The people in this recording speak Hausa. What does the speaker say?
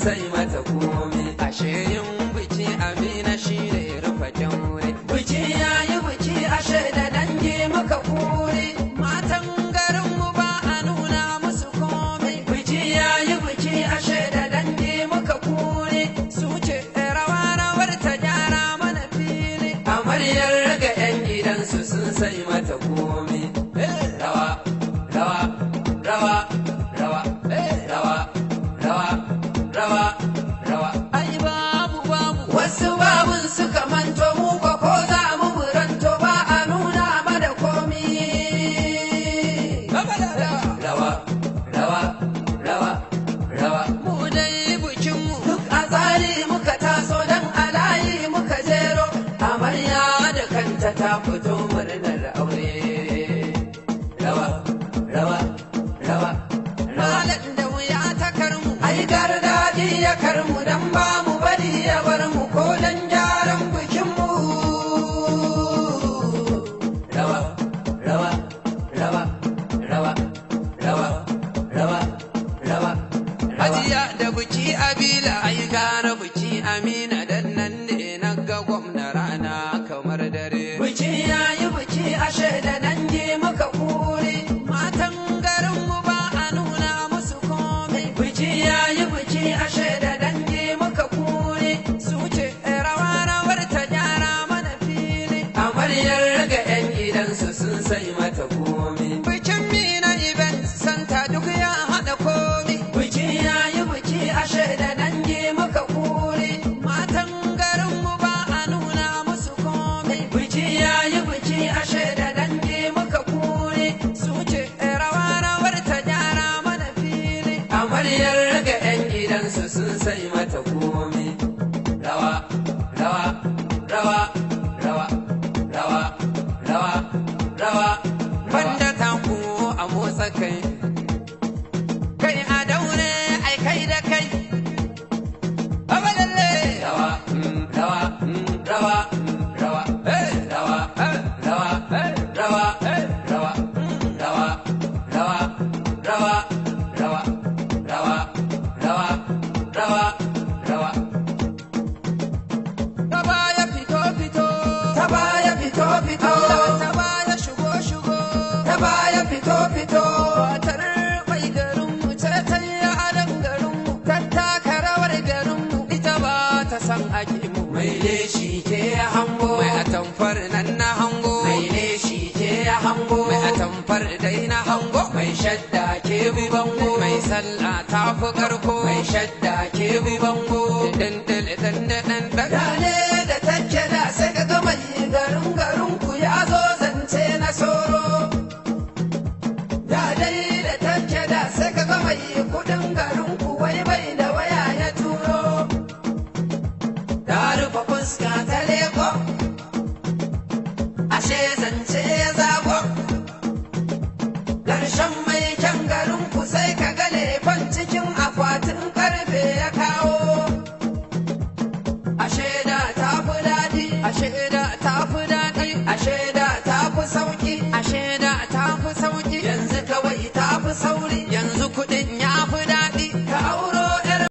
sai mata komai ashe yin biki Amina shi ne rufa kyaure. Biki yayi biki ashe da dangi muka kure, matan garin mu ba a nuna musu komai. Biki yayi biki ashe da dangi muka kure, su ce rawar ta gyara mana fili. Amaryar raga 'yan gidansu sun sai mata komai. Rawa rawa rawa rawa rawa rawa rawa rawa ai babu wasu babun suka manto mu ko za mu buranto ba a nuna mana komi. Rawa rawa rawa rawa mu dai bikin mu duk a tsari muka taso dan alayi muka jero, amarya da kanta ta fito murnar aure. Rawa rawa rawa malam da wuya ta karmu ai garda ya karmu dan ba mu bari ya bar mu ko dan gyaran bikin mu. Rawa rawa rawa rawa rawa rawa rawa Hajiya da biki Abila ai gara biki Amina dan nan ne na ga gwamna rana kamar dare. Biki yayi biki ashe da dangi muka kure, matan garin mu ba a nuna musu komai. Biki yayi biki ashe da dangi muka kure, su ce rawar ta gyara mana fili. Amaryar raga 'yan gidansu sun sai mata komai. Bikin Mina event santa duk ya haɗa komi. Biki yayi biki ashe da dangi muka kure, matan garin mu ba a nuna musu komai. Biki yayi biki ashe da dangi muka kure, su ce rawar ta gyara mana fili. Amaryar raga 'yan gidansu sun sai mata komai. Rawa rawa rawa rawa rawa rawa rawa banda taku a motsa kai kai a daure ai kai da kai abalalle. Rawa rawa rawa rawa rawa rawa rawa rawa rawa rawa rawa rawa rawa rawa rawa rawa ta baya fito fito ta baya fito fito ta baya shigo shigo ta baya fito fito matar mai garin mu ce ta yi adan garin mu ta taka rawar garin mu ita ba ta san ake mu. Mai leshi ke ya hango mai atamfar nan na hango, mai leshi ke ya hango mai atamfar dai na hango, mai shadda ke bi bango mai sallah ta fi karko, mai shadda ke bi bango dandal dandadan dagale da take da sai ka ga mai garin ku ya zo zance na soro. Da dai da take da sai ka ga mai kudin garin ku wai bai da waya ya turo, ta rufe fuska ta leko ashe zance ya zago. Ƙarshen mai kyan garin ku sai ka ga lefan cikin akwatin karfe ya kawo.